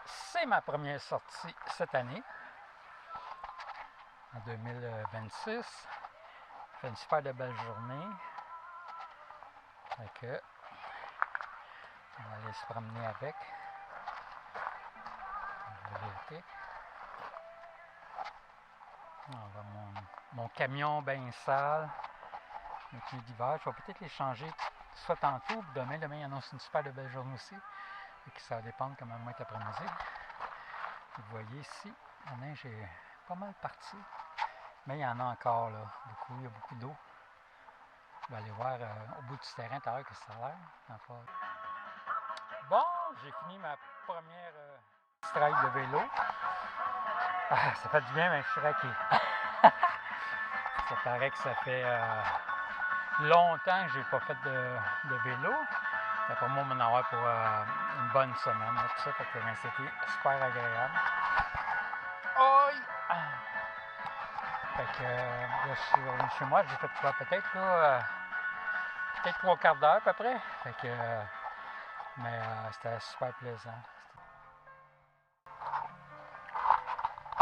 c'est ma première sortie cette année, en 2026. Il fait une super de belle journée. Fait que, on va aller se promener avec. On va mon camion bien sale, mes pneus d'hiver. Je vais peut-être les changer soit tantôt ou demain. Demain, il annonce une super de belle journée aussi. Et que ça va dépendre comment moi cet après-midi. Vous voyez ici, la neige est pas mal partie. Mais il y en a encore là, beaucoup. Il y a beaucoup d'eau. Je vais aller voir au bout du terrain tout à l'heure que ça a l'air. Bon, j'ai fini ma première strike de vélo. Ah, ça fait du bien, mais je suis raqué. Ça paraît que ça fait longtemps que j'ai pas fait de vélo. D'après moi, on va en avoir pour une bonne semaine. Là, tout ça, fait que c'était super agréable. Oi! Fait que là, je suis revenu chez moi. J'ai fait quoi? Peut-être là, peut-être 3/4 d'heure à peu près. Fait que, mais c'était super plaisant.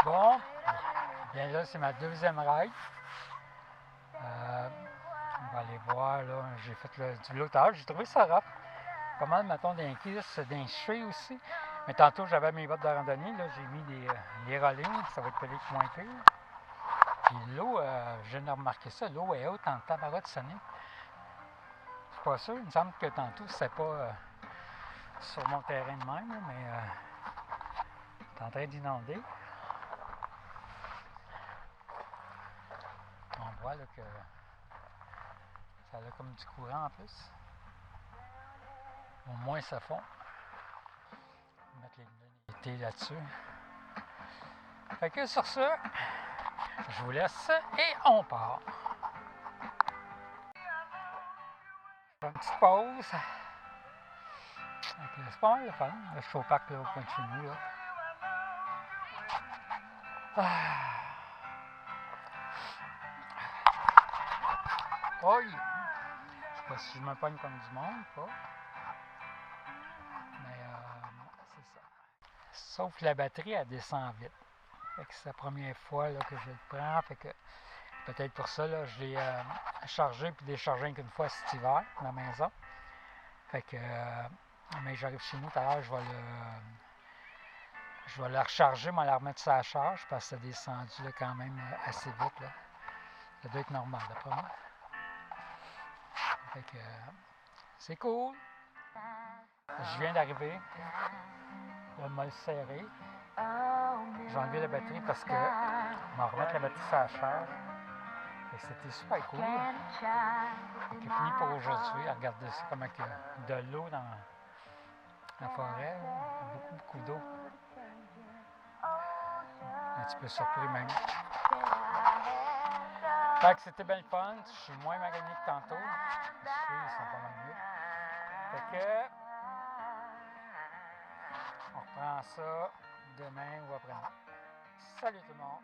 Bon, bien là, c'est ma deuxième ride. On va aller voir, là, j'ai fait du vélo tout à l'heure. J'ai trouvé ça rough. Pas mal, mettons, d'un cuisse, d'un chevilles aussi. Mais tantôt, j'avais mes bottes de randonnée. Là, j'ai mis des rollings. Ça va être peut-être moins pire. Puis l'eau, je viens de remarquer ça. L'eau est haute en tabarouette sonnée. Je suis pas sûr. Il me semble que tantôt, c'est pas sur mon terrain de même, là, mais c'est en train d'inonder. On voit là, que ça a comme du courant en plus. Au moins, ça fond. On va mettre les lunettes là-dessus. Fait que sur ce, je vous laisse et on part. Une petite pause. C'est pas mal le fun. Là, je suis au parc là, au coin de chez nous. Là. Oui! Je sais pas si je me pogne comme du monde ou pas. Mais c'est ça. Sauf que la batterie, elle descend vite. Fait que c'est la première fois là, que je le prends. Fait que peut-être pour ça, là, je l'ai chargé puis déchargé qu'une fois cet hiver à la maison. Fait que mais j'arrive chez nous tout à l'heure, je vais la recharger, mais la remettre sur la charge parce que ça a descendu là, quand même assez vite. Là. Ça doit être normal d'après moi. Fait que c'est cool. Je viens d'arriver. Le m'a serré. J'ai enlevé la batterie parce que je vais remettre la batterie sur la charge. C'était super cool. C'est fini pour aujourd'hui. Regardez ça comme avec de l'eau dans la forêt. Beaucoup d'eau. Un petit peu surpris même. Fait que c'était bien le fun. Je suis moins magané que tantôt. Les cheveux, ils sont pas mal mieux. Fait que on reprend ça demain ou après-demain. Salut tout le monde!